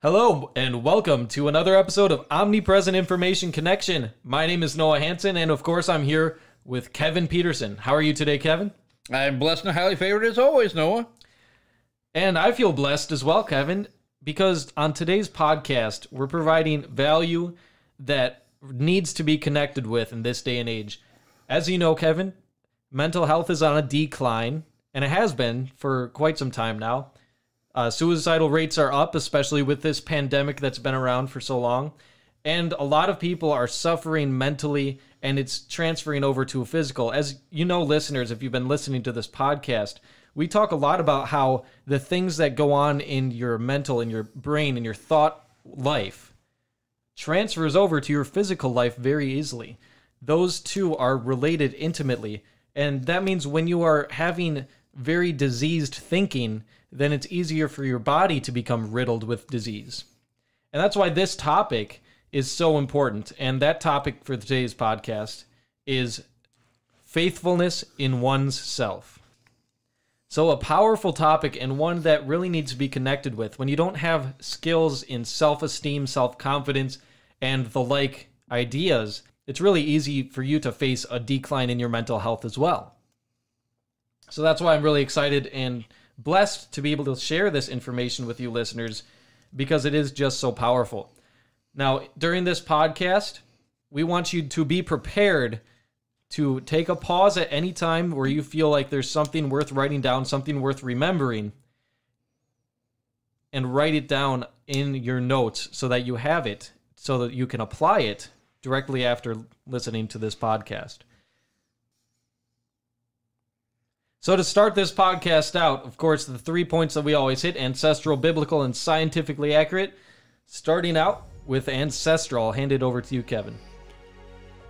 Hello, and welcome to another episode of Omnipresent Information Connection. My name is Noah Hansen, and of course I'm here with Kevin Peterson. How are you today, Kevin? I'm blessed and highly favored as always, Noah. And I feel blessed as well, Kevin, because on today's podcast, we're providing value that needs to be connected with in this day and age. As you know, Kevin, mental health is on a decline, and it has been for quite some time now. Suicidal rates are up, especially with this pandemic that's been around for so long. And a lot of people are suffering mentally, and it's transferring over to physical. As you know, listeners, if you've been listening to this podcast, we talk a lot about how the things that go on in your mental, in your brain, in your thought life transfers over to your physical life very easily. Those two are related intimately. And that means when you are having very diseased thinking, then it's easier for your body to become riddled with disease. And that's why this topic is so important. And that topic for today's podcast is faithfulness in one's self. So a powerful topic, and one that really needs to be connected with. When you don't have skills in self-esteem, self-confidence, and the like ideas, it's really easy for you to face a decline in your mental health as well. So that's why I'm really excited and blessed to be able to share this information with you listeners, because it is just so powerful. Now, during this podcast, we want you to be prepared to take a pause at any time where you feel like there's something worth writing down, something worth remembering, and write it down in your notes so that you have it, so that you can apply it directly after listening to this podcast. So to start this podcast out, of course, the 3 points that we always hit: ancestral, biblical, and scientifically accurate. Starting out with ancestral, I'll hand it over to you, Kevin.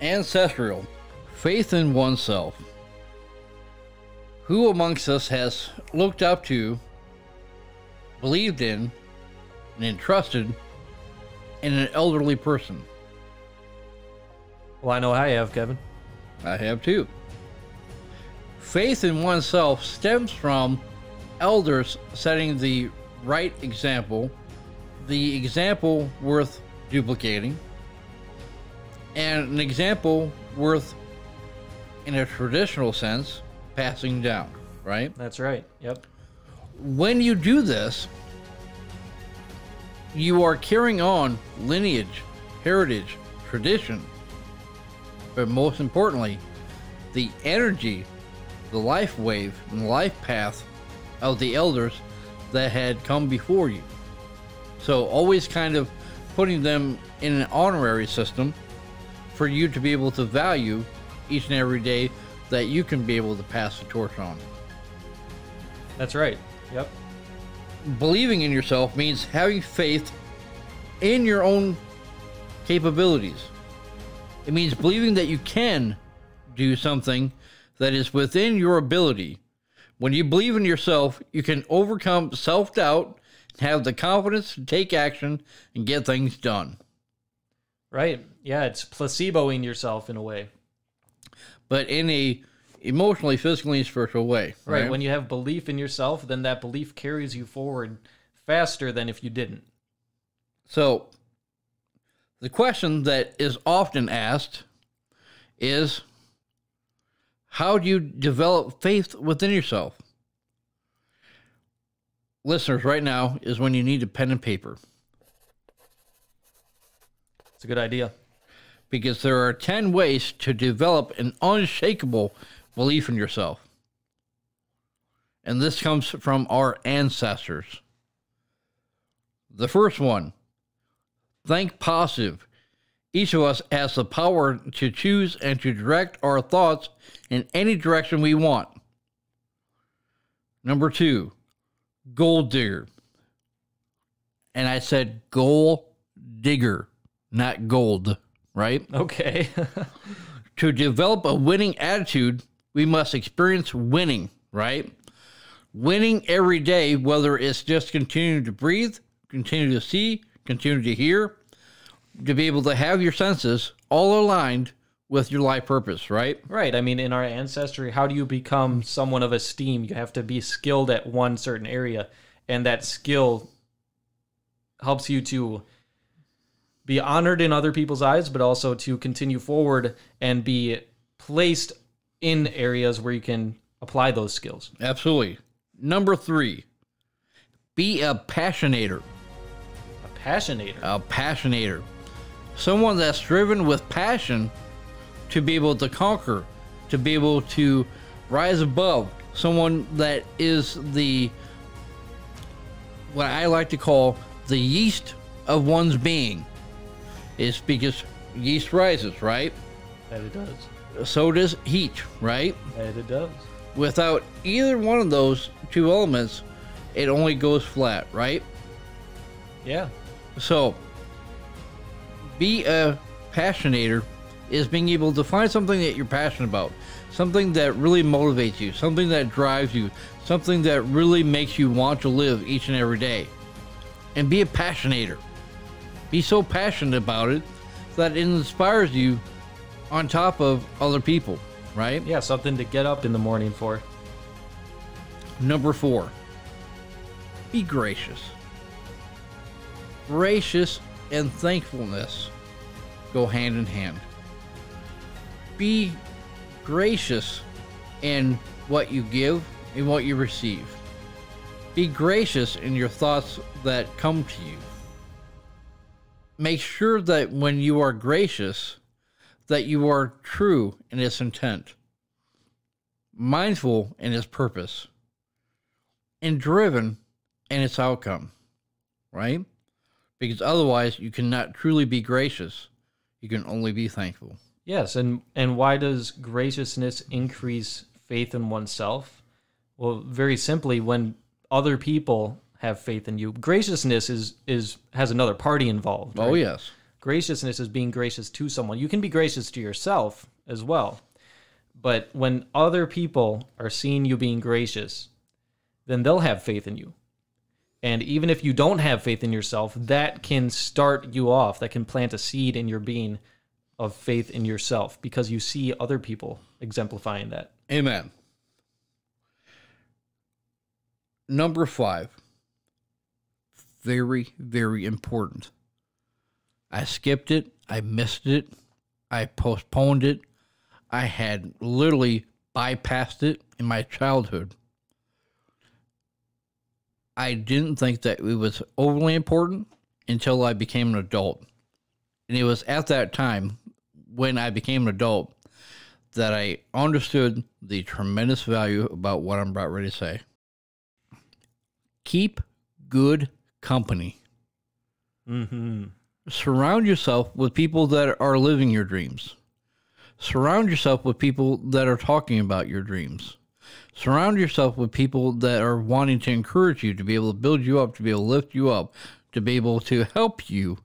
Ancestral, faith in oneself. Who amongst us has looked up to, believed in, and entrusted in an elderly person? Well, I know I have, Kevin. I have too. Faith in oneself stems from elders setting the right example, the example worth duplicating, and an example worth, in a traditional sense, passing down, right? That's right, yep. When you do this, you are carrying on lineage, heritage, tradition, but most importantly, the energy, the life wave, and the life path of the elders that had come before you. So always kind of putting them in an honorary system for you to be able to value each and every day that you can be able to pass the torch on. That's right, yep. Believing in yourself means having faith in your own capabilities. It means believing that you can do something that is within your ability. When you believe in yourself, you can overcome self-doubt, have the confidence to take action, and get things done. Right, yeah, it's placeboing yourself in a way. But in a emotionally, physically, and spiritual way. Right, when you have belief in yourself, then that belief carries you forward faster than if you didn't. So, the question that is often asked is, how do you develop faith within yourself? Listeners, right now is when you need a pen and paper. It's a good idea. Because there are 10 ways to develop an unshakable belief in yourself. And this comes from our ancestors. The first one, think positive. Each of us has the power to choose and to direct our thoughts in any direction we want. Number 2, goal digger. And I said goal digger, not gold, right? Okay. To develop a winning attitude, we must experience winning, right? Winning every day, whether it's just continuing to breathe, continue to see, continue to hear, to be able to have your senses all aligned with your life purpose, right? Right. I mean, in our ancestry, how do you become someone of esteem? You have to be skilled at one certain area, and that skill helps you to be honored in other people's eyes, but also to continue forward and be placed in areas where you can apply those skills. Absolutely. Number 3, be a passionator. A passionator. A passionator. Someone that's driven with passion to be able to conquer, to be able to rise above. Someone that is what I like to call the yeast of one's being. Is because yeast rises, right? That it does. So does heat, right? That it does. Without either one of those two elements, it only goes flat, right? Yeah. So, be a passionator is being able to find something that you're passionate about, something that really motivates you, something that drives you, something that really makes you want to live each and every day. And be a passionator. Be so passionate about it that it inspires you on top of other people, right? Yeah, something to get up in the morning for. Number 4, be gracious. Gracious and thankfulness go hand in hand. Be gracious in what you give and what you receive. Be gracious in your thoughts that come to you. Make sure that when you are gracious, that you are true in its intent, mindful in its purpose, and driven in its outcome, right? Because otherwise you cannot truly be gracious. You can only be thankful. Yes, and why does graciousness increase faith in oneself? Well, very simply, when other people have faith in you, graciousness has another party involved. Right? Oh, yes. Graciousness is being gracious to someone. You can be gracious to yourself as well. But when other people are seeing you being gracious, then they'll have faith in you. And even if you don't have faith in yourself, that can start you off. That can plant a seed in your being of faith in yourself because you see other people exemplifying that. Amen. Number 5. Very, very important. I skipped it. I missed it. I postponed it. I had literally bypassed it in my childhood. I didn't think that it was overly important until I became an adult. And it was at that time when I became an adult that I understood the tremendous value about what I'm about ready to say. Keep good company. Mm-hmm. Surround yourself with people that are living your dreams. Surround yourself with people that are talking about your dreams. Surround yourself with people that are wanting to encourage you, to be able to build you up, to be able to lift you up, to be able to help you,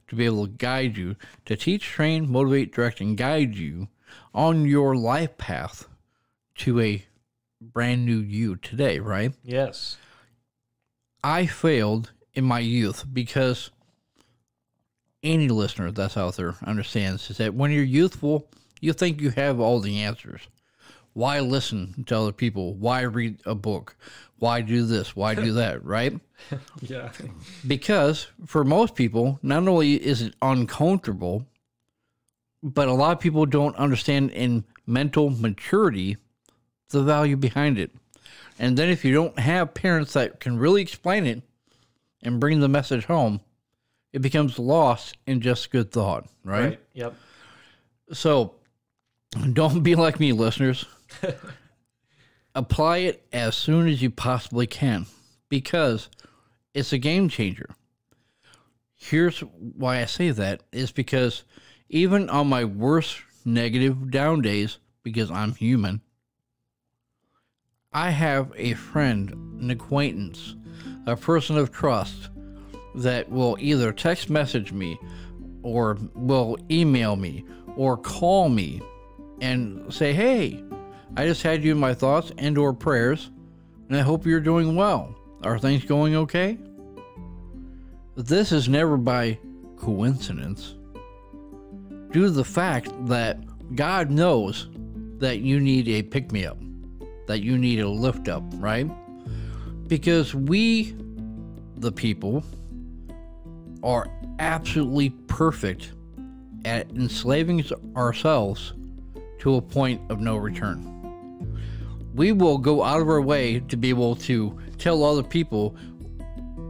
to be able to guide you, to teach, train, motivate, direct, and guide you on your life path to a brand new you today, right? Yes. I failed in my youth because any listener that's out there understands is that when you're youthful, you think you have all the answers. Why listen to other people? Why read a book? Why do this? Why do that, right? Yeah. Because for most people, not only is it uncomfortable, but a lot of people don't understand in mental maturity the value behind it. And then if you don't have parents that can really explain it and bring the message home, it becomes lost in just good thought, right? Yep. So don't be like me, listeners. Apply it as soon as you possibly can because it's a game changer. Here's why I say that is because even on my worst negative down days, because I'm human, I have a friend, an acquaintance, a person of trust that will either text message me or will email me or call me and say, hey, I just had you in my thoughts and or prayers, and I hope you're doing well. Are things going okay? This is never by coincidence, due to the fact that God knows that you need a pick-me-up, that you need a lift-up, right? Because we, the people, are absolutely perfect at enslaving ourselves to a point of no return. We will go out of our way to be able to tell other people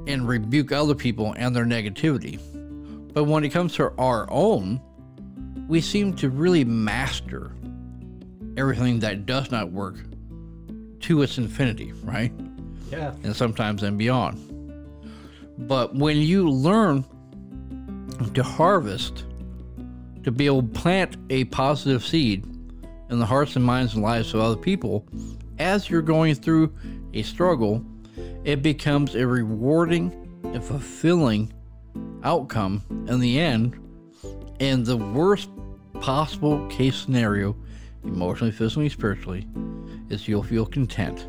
and rebuke other people and their negativity. But when it comes to our own, we seem to really master everything that does not work to its infinity, right? Yeah. And sometimes and beyond. But when you learn to harvest, to be able to plant a positive seed in the hearts and minds and lives of other people, as you're going through a struggle, it becomes a rewarding and fulfilling outcome in the end. And the worst possible case scenario, emotionally, physically, spiritually, is you'll feel content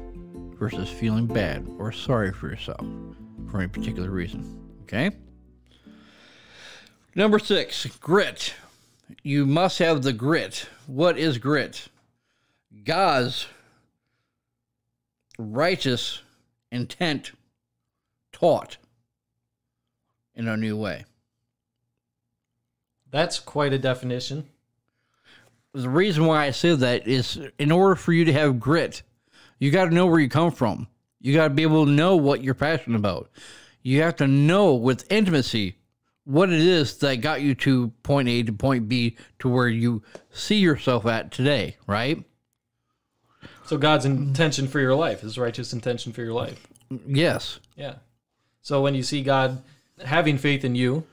versus feeling bad or sorry for yourself for any particular reason. Okay? Number 6, grit. You must have the grit. What is grit? God's righteous intent taught in a new way. That's quite a definition. The reason why I say that is in order for you to have grit, you got to know where you come from. You got to be able to know what you're passionate about. You have to know with intimacy what it is that got you to point A to point B to where you see yourself at today, right? So God's intention for your life, his righteous intention for your life. Yes. Yeah. So when you see God having faith in you,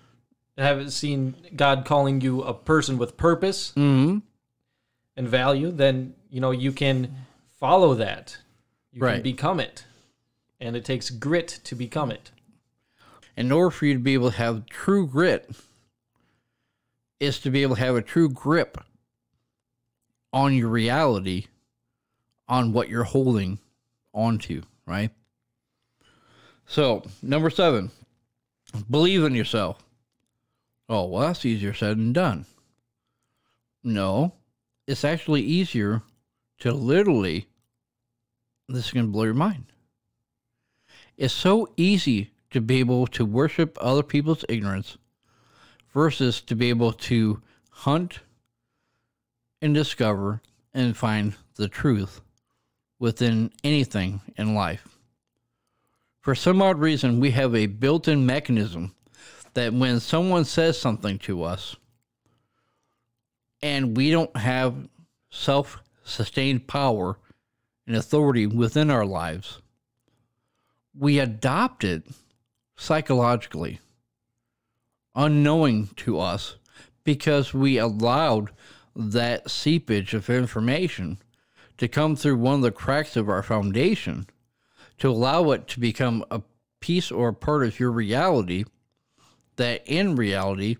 have seen God calling you a person with purpose and value, then, you know, you can follow that. You can become it. And it takes grit to become it. In order for you to be able to have true grit, is to be able to have a true grip on your reality, on what you're holding onto, right? So, number 7, believe in yourself. Oh, well, that's easier said than done. No, it's actually easier to literally, this is going to blow your mind. It's so easy to be able to worship other people's ignorance versus to be able to hunt and discover and find the truth within anything in life. For some odd reason, we have a built-in mechanism that when someone says something to us and we don't have self-sustained power and authority within our lives, we adopt it psychologically, unknowing to us, because we allowed that seepage of information to come through one of the cracks of our foundation to allow it to become a piece or a part of your reality that in reality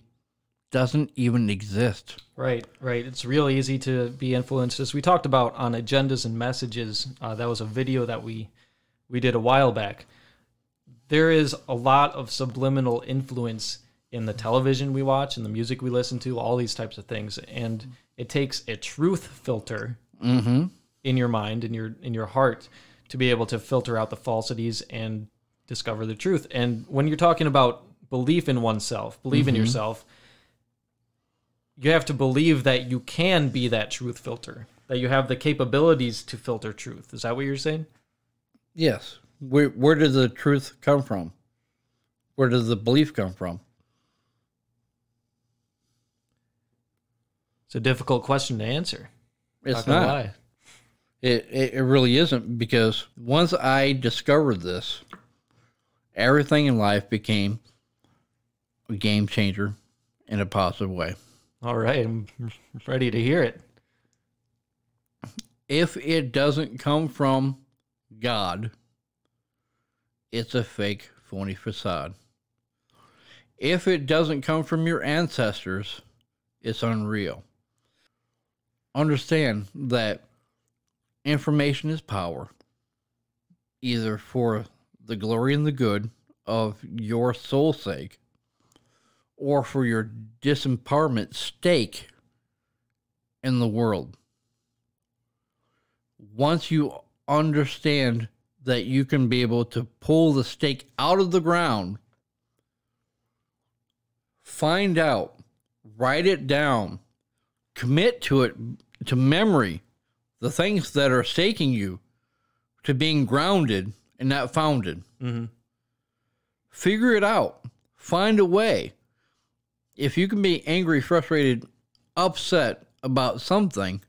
doesn't even exist. Right, right. It's real easy to be influenced. As we talked about on agendas and messages, that was a video that we did a while back. There is a lot of subliminal influence in the television we watch and the music we listen to, all these types of things. And it takes a truth filter in your mind, in your heart, to be able to filter out the falsities and discover the truth. And when you're talking about belief in oneself, believe in yourself, you have to believe that you can be that truth filter, that you have the capabilities to filter truth. Is that what you're saying? Yes. Where does the truth come from? Where does the belief come from? It's a difficult question to answer. It's not. It really isn't, because once I discovered this, everything in life became a game changer in a positive way. All right, I'm ready to hear it. If it doesn't come from God, it's a fake, phony facade. If it doesn't come from your ancestors, it's unreal. Understand that information is power, either for the glory and the good of your soul's sake, or for your disempowerment stake in the world. Once you understand that you can be able to pull the stake out of the ground Find out, write it down, commit to it, to memory, the things that are staking you to being grounded and not founded. Mm-hmm. Figure it out. Find a way. If you can be angry, frustrated, upset about something,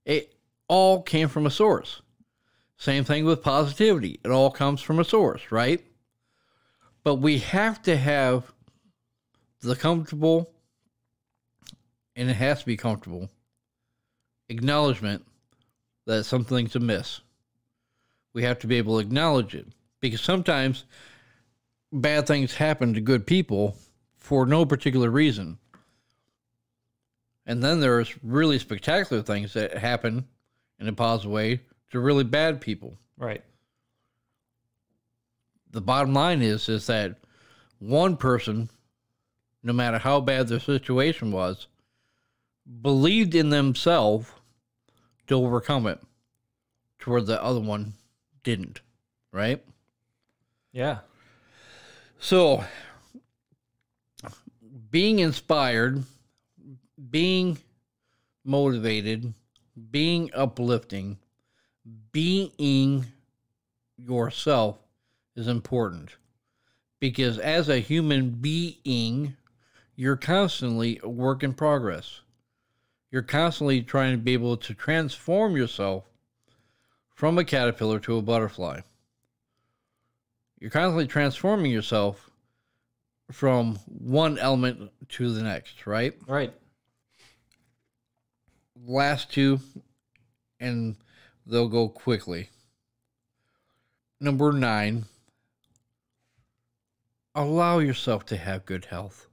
it all came from a source. Same thing with positivity. It all comes from a source, right? But we have to have the comfortable, and it has to be comfortable, acknowledgement that something's amiss. We have to be able to acknowledge it, because sometimes bad things happen to good people for no particular reason. And then there's really spectacular things that happen in a positive way to really bad people. Right. The bottom line is that one person, no matter how bad their situation was, believed in themselves to overcome it, to where the other one didn't, right? Yeah. So, being inspired, being motivated, being uplifting, being yourself is important. Because as a human being, you're constantly a work in progress. You're constantly trying to be able to transform yourself from a caterpillar to a butterfly. You're constantly transforming yourself from one element to the next, right? Right. Last two, and they'll go quickly. Number 9, allow yourself to have good health.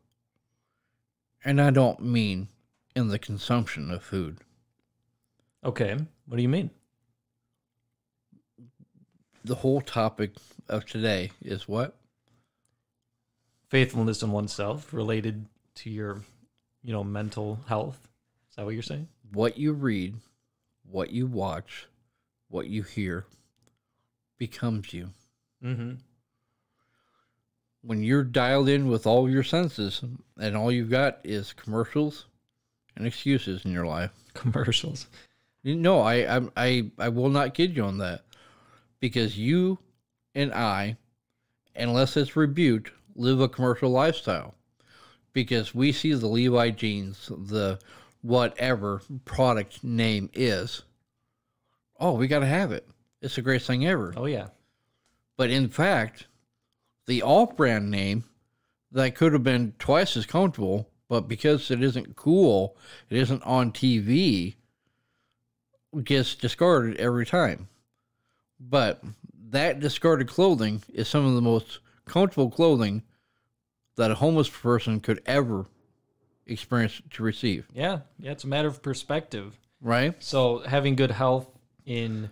And I don't mean in the consumption of food. Okay. What do you mean? The whole topic of today is what? Faithfulness in oneself related to your, mental health. Is that what you're saying? What you read, what you watch, what you hear becomes you. Mm-hmm. When you're dialed in with all your senses and all you've got is commercials and excuses in your life. Commercials. No, I will not kid you on that. Because you and I, unless it's rebuked, live a commercial lifestyle. Because we see the Levi jeans, the whatever product name is. Oh, we got to have it. It's the greatest thing ever. Oh, yeah. But in fact, the off-brand name that could have been twice as comfortable, but because it isn't cool, it isn't on TV, gets discarded every time. But that discarded clothing is some of the most comfortable clothing that a homeless person could ever experience to receive. Yeah. Yeah. It's a matter of perspective. Right? So having good health in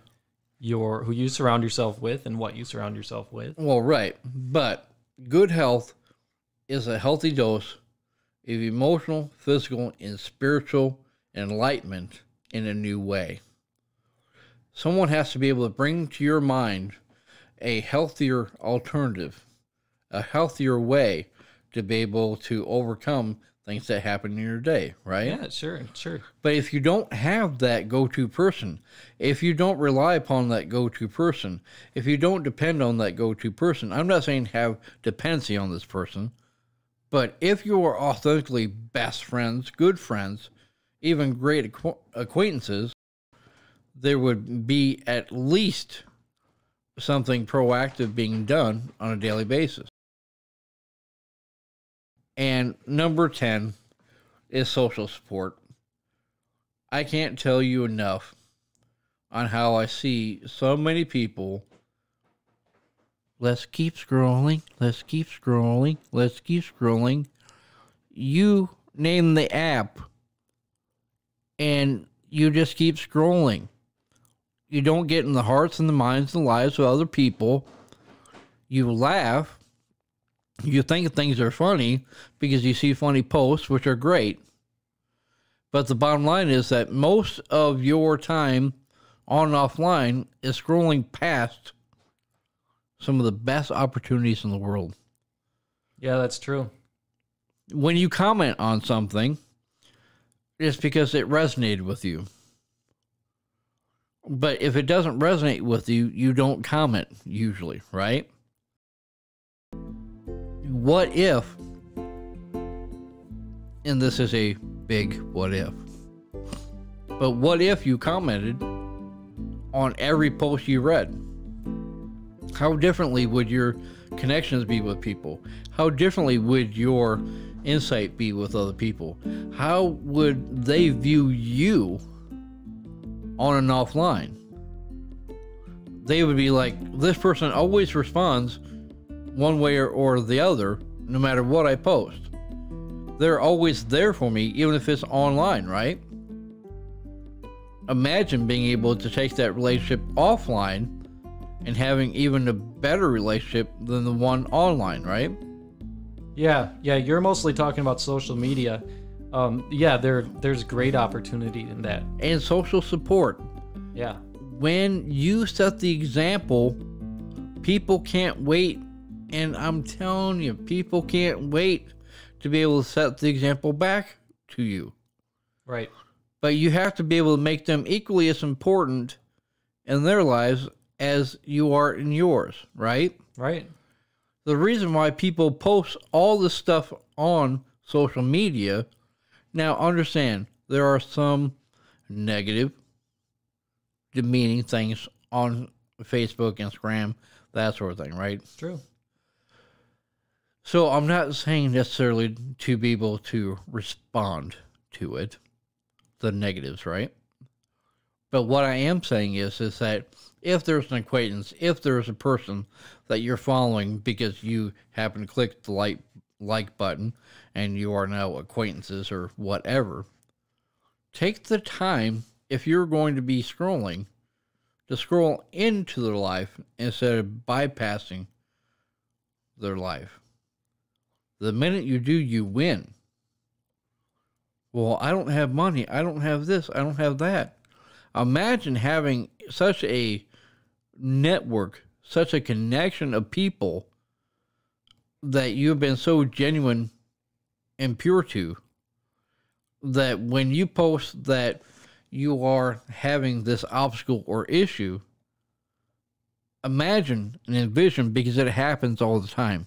who you surround yourself with and what you surround yourself with. Well, right. But good health is a healthy dose of emotional, physical, and spiritual enlightenment in a new way. Someone has to be able to bring to your mind a healthier alternative, a healthier way to be able to overcome things that happen in your day, right? Yeah, sure. But if you don't have that go-to person, if you don't rely upon that go-to person, if you don't depend on that go-to person, I'm not saying have dependency on this person, but if you are authentically best friends, good friends, even great acquaintances, there would be at least something proactive being done on a daily basis. And number 10 is social support. I can't tell you enough on how I see so many people. Let's keep scrolling. Let's keep scrolling. Let's keep scrolling. You name the app and you just keep scrolling. You don't get in the hearts and the minds and the lives of other people. You laugh. You think things are funny because you see funny posts, which are great. But the bottom line is that most of your time on and offline is scrolling past some of the best opportunities in the world. Yeah, that's true. when you comment on something, it's because it resonated with you. But if it doesn't resonate with you, you don't comment usually, right? What if, and this is a big what if, but what if you commented on every post you read? How differently would your connections be with people? How differently would your insight be with other people? How would they view you on and offline? They would be like, this person always responds one way or the other, no matter what I post. They're always there for me, even if it's online, right? Imagine being able to take that relationship offline and having even a better relationship than the one online, right? Yeah, you're mostly talking about social media. Yeah, there's great opportunity in that. And social support. Yeah. When you set the example, people can't wait. And I'm telling you, people can't wait to be able to set the example back to you. Right. But you have to be able to make them equally as important in their lives as you are in yours, right? Right. The reason why people post all this stuff on social media, now understand, there are some negative, demeaning things on Facebook, Instagram, that sort of thing, right? True. So I'm not saying necessarily to be able to respond to it, the negatives, right? But what I am saying is that if there's an acquaintance, if there's a person that you're following because you happen to click the like button and you are now acquaintances or whatever, take the time, if you're going to be scrolling, to scroll into their life instead of bypassing their life. The minute you do, you win. Well, I don't have money. I don't have this. I don't have that. Imagine having such a network, such a connection of people that you've been so genuine and pure to, that when you post that you are having this obstacle or issue, imagine and envision, because it happens all the time.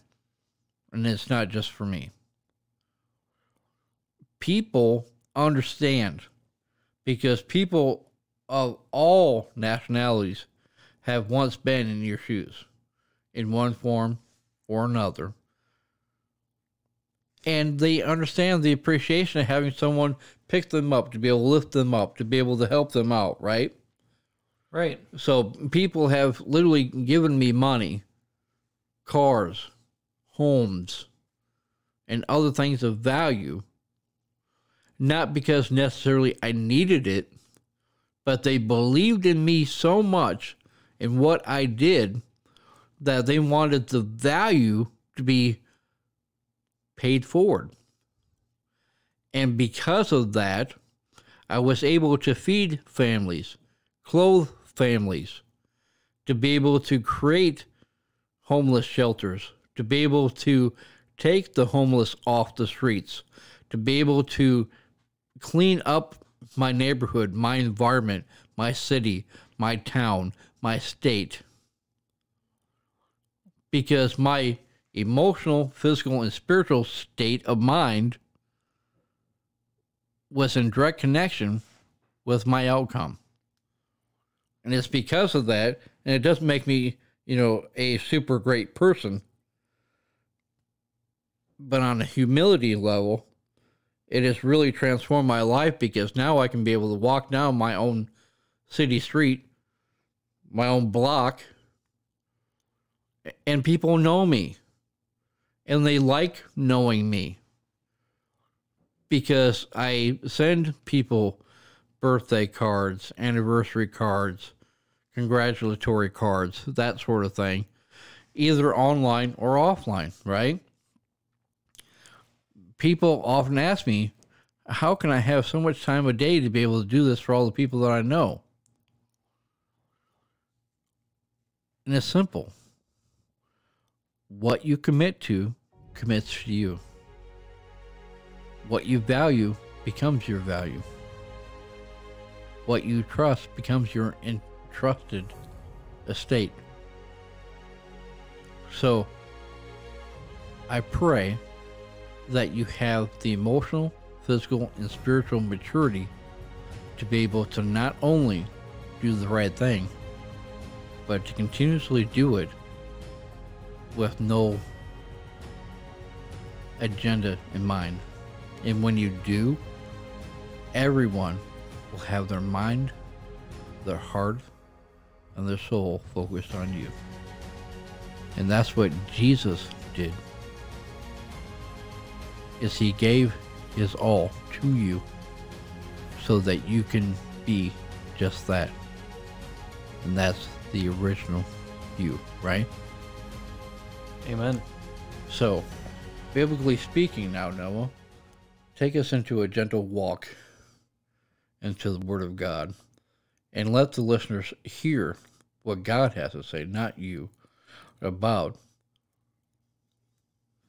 And it's not just for me. People understand, because people of all nationalities have once been in your shoes in one form or another. And they understand the appreciation of having someone pick them up, to be able to lift them up, to be able to help them out, right? Right. So people have literally given me money, cars, homes, and other things of value, not because necessarily I needed it, but they believed in me so much in what I did that they wanted the value to be paid forward. And because of that, I was able to feed families, clothe families, to be able to create homeless shelters, to be able to take the homeless off the streets, to be able to clean up my neighborhood, my environment, my city, my town, my state. Because my emotional, physical, and spiritual state of mind was in direct connection with my outcome. And it's because of that, and it doesn't make me, a super great person, but on a humility level, it has really transformed my life, because now I can be able to walk down my own city street, my own block, and people know me. And they like knowing me, because I send people birthday cards, anniversary cards, congratulatory cards, that sort of thing, either online or offline, right? People often ask me, how can I have so much time a day to be able to do this for all the people that I know? And it's simple. What you commit to commits to you. What you value becomes your value. What you trust becomes your entrusted estate. So, I pray that you have the emotional, physical, and spiritual maturity to be able to not only do the right thing, but to continuously do it with no agenda in mind. And when you do, everyone will have their mind, their heart, and their soul focused on you. And that's what Jesus did, is he gave his all to you so that you can be just that. And that's the original you, right? Amen. So, biblically speaking now, Noah, take us into a gentle walk into the Word of God and let the listeners hear what God has to say, not you, about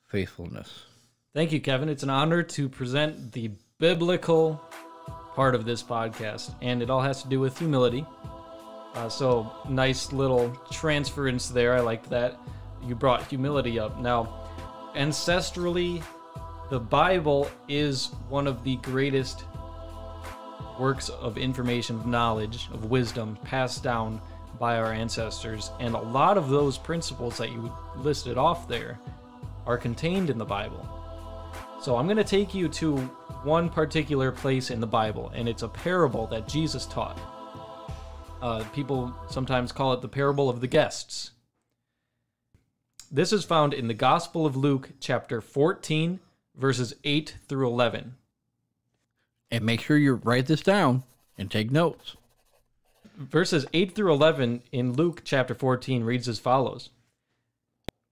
faithfulness. Thank you, Kevin. It's an honor to present the biblical part of this podcast, and it all has to do with humility. So nice little transference there. I liked that. You brought humility up. Now, ancestrally, the Bible is one of the greatest works of information, of knowledge, of wisdom passed down by our ancestors. And a lot of those principles that you listed off there are contained in the Bible. So I'm going to take you to one particular place in the Bible, and it's a parable that Jesus taught. People sometimes call it the parable of the guests. This is found in the Gospel of Luke, chapter 14, verses 8 through 11. And make sure you write this down and take notes. Verses 8 through 11 in Luke chapter 14 reads as follows.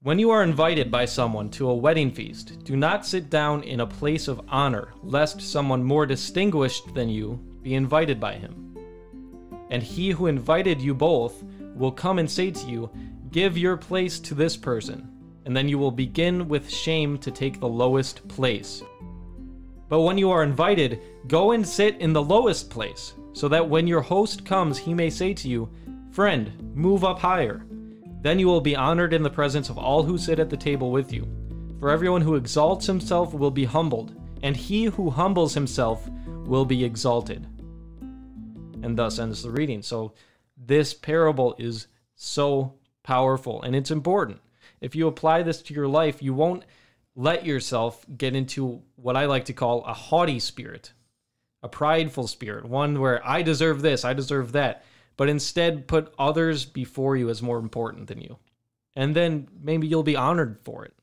When you are invited by someone to a wedding feast, do not sit down in a place of honor, lest someone more distinguished than you be invited by him. And he who invited you both will come and say to you, give your place to this person, and then you will begin with shame to take the lowest place. But when you are invited, go and sit in the lowest place, so that when your host comes, he may say to you, friend, move up higher. Then you will be honored in the presence of all who sit at the table with you. For everyone who exalts himself will be humbled, and he who humbles himself will be exalted. And thus ends the reading. So this parable is so powerful, and it's important. If you apply this to your life, you won't let yourself get into what I like to call a haughty spirit, a prideful spirit, one where I deserve this, I deserve that, but instead put others before you as more important than you. And then maybe you'll be honored for it.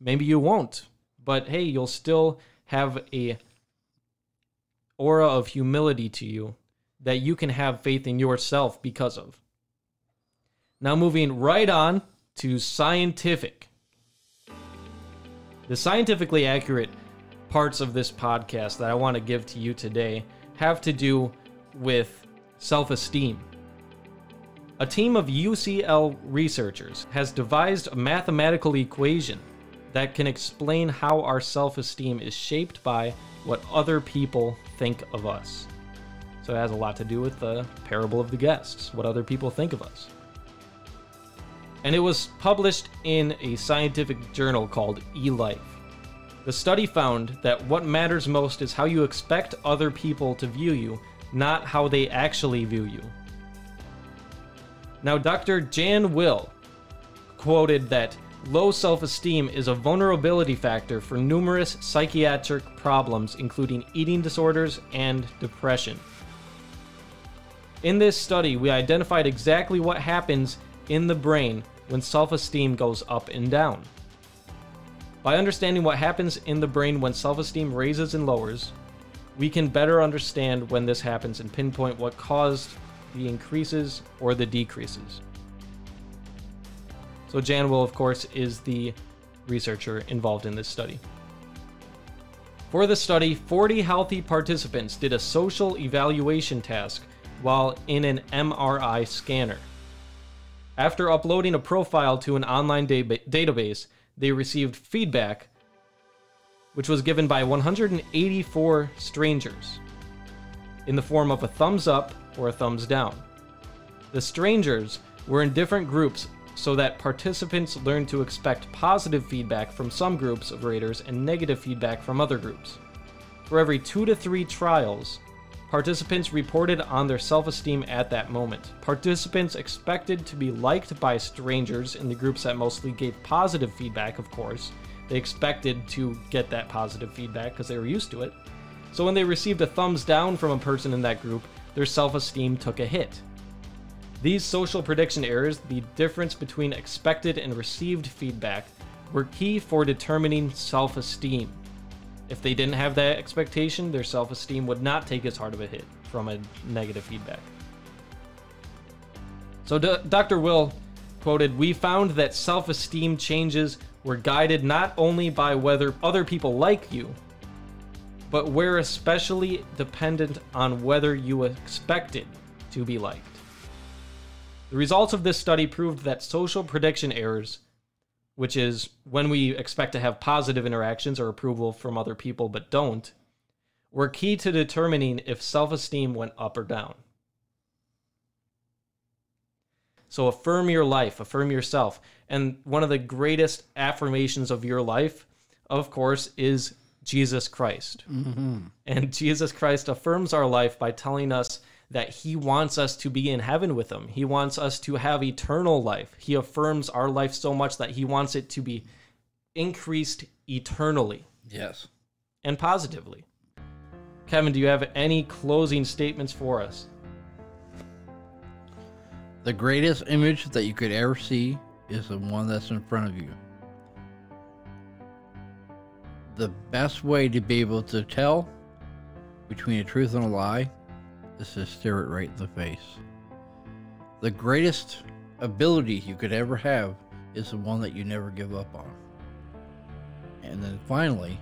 Maybe you won't, but hey, you'll still have a aura of humility to you that you can have faith in yourself because of. Now moving right on to scientific. The scientifically accurate parts of this podcast that I want to give to you today have to do with self-esteem. A team of UCL researchers has devised a mathematical equation that can explain how our self-esteem is shaped by what other people think of us. So it has a lot to do with the parable of the guests, what other people think of us. And it was published in a scientific journal called eLife. The study found that what matters most is how you expect other people to view you, not how they actually view you. Now, Dr. Jan Will quoted that low self-esteem is a vulnerability factor for numerous psychiatric problems, including eating disorders and depression. In this study, we identified exactly what happens in the brain when self-esteem goes up and down. By understanding what happens in the brain when self-esteem raises and lowers, we can better understand when this happens and pinpoint what caused the increases or the decreases. So Jan Will, of course, is the researcher involved in this study. For the study, 40 healthy participants did a social evaluation task while in an MRI scanner. After uploading a profile to an online database, they received feedback which was given by 184 strangers in the form of a thumbs up or a thumbs down. The strangers were in different groups so that participants learned to expect positive feedback from some groups of raters and negative feedback from other groups. For every 2 to 3 trials, participants reported on their self-esteem at that moment. Participants expected to be liked by strangers in the groups that mostly gave positive feedback, of course. They expected to get that positive feedback because they were used to it. So when they received a thumbs down from a person in that group, their self-esteem took a hit. These social prediction errors, the difference between expected and received feedback, were key for determining self-esteem. If they didn't have that expectation, their self-esteem would not take as hard of a hit from a negative feedback. So Dr. Will quoted, "We found that self-esteem changes were guided not only by whether other people like you, but were especially dependent on whether you expected to be liked." The results of this study proved that social prediction errors, which is when we expect to have positive interactions or approval from other people but don't, were key to determining if self-esteem went up or down. So affirm your life, affirm yourself. And one of the greatest affirmations of your life, of course, is Jesus Christ. Mm-hmm. And Jesus Christ affirms our life by telling us that he wants us to be in heaven with him. He wants us to have eternal life. He affirms our life so much that he wants it to be increased eternally. Yes. And positively. Kevin, do you have any closing statements for us? The greatest image that you could ever see is the one that's in front of you. The best way to be able to tell between a truth and a lie is to stare it right in the face. The greatest ability you could ever have is the one that you never give up on. And then finally,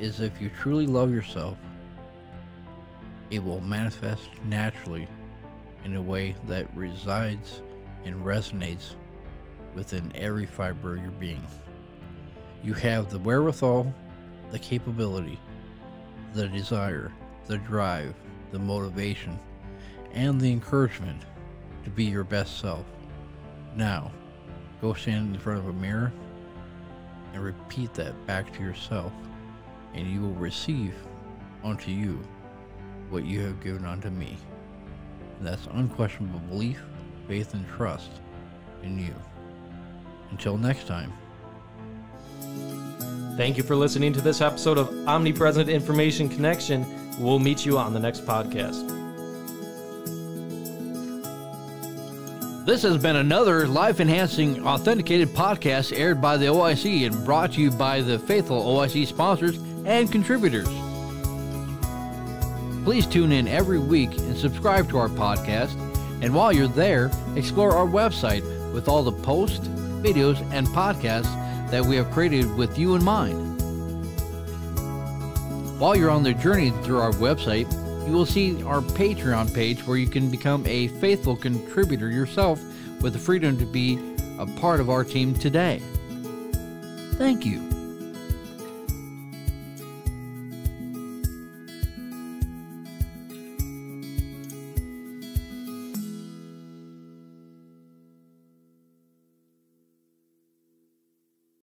is if you truly love yourself, it will manifest naturally in a way that resides and resonates within every fiber of your being. You have the wherewithal, the capability, the desire, the drive, the motivation, and the encouragement to be your best self. Now, go stand in front of a mirror and repeat that back to yourself, and you will receive unto you what you have given unto me. And that's unquestionable belief, faith, and trust in you. Until next time. Thank you for listening to this episode of Omnipresent Information Connection. We'll meet you on the next podcast. This has been another life-enhancing, authenticated podcast aired by the OIC and brought to you by the faithful OIC sponsors and contributors. Please tune in every week and subscribe to our podcast. And while you're there, explore our website with all the posts, videos, and podcasts that we have created with you in mind. While you're on the journey through our website, you will see our Patreon page where you can become a faithful contributor yourself with the freedom to be a part of our team today. Thank you.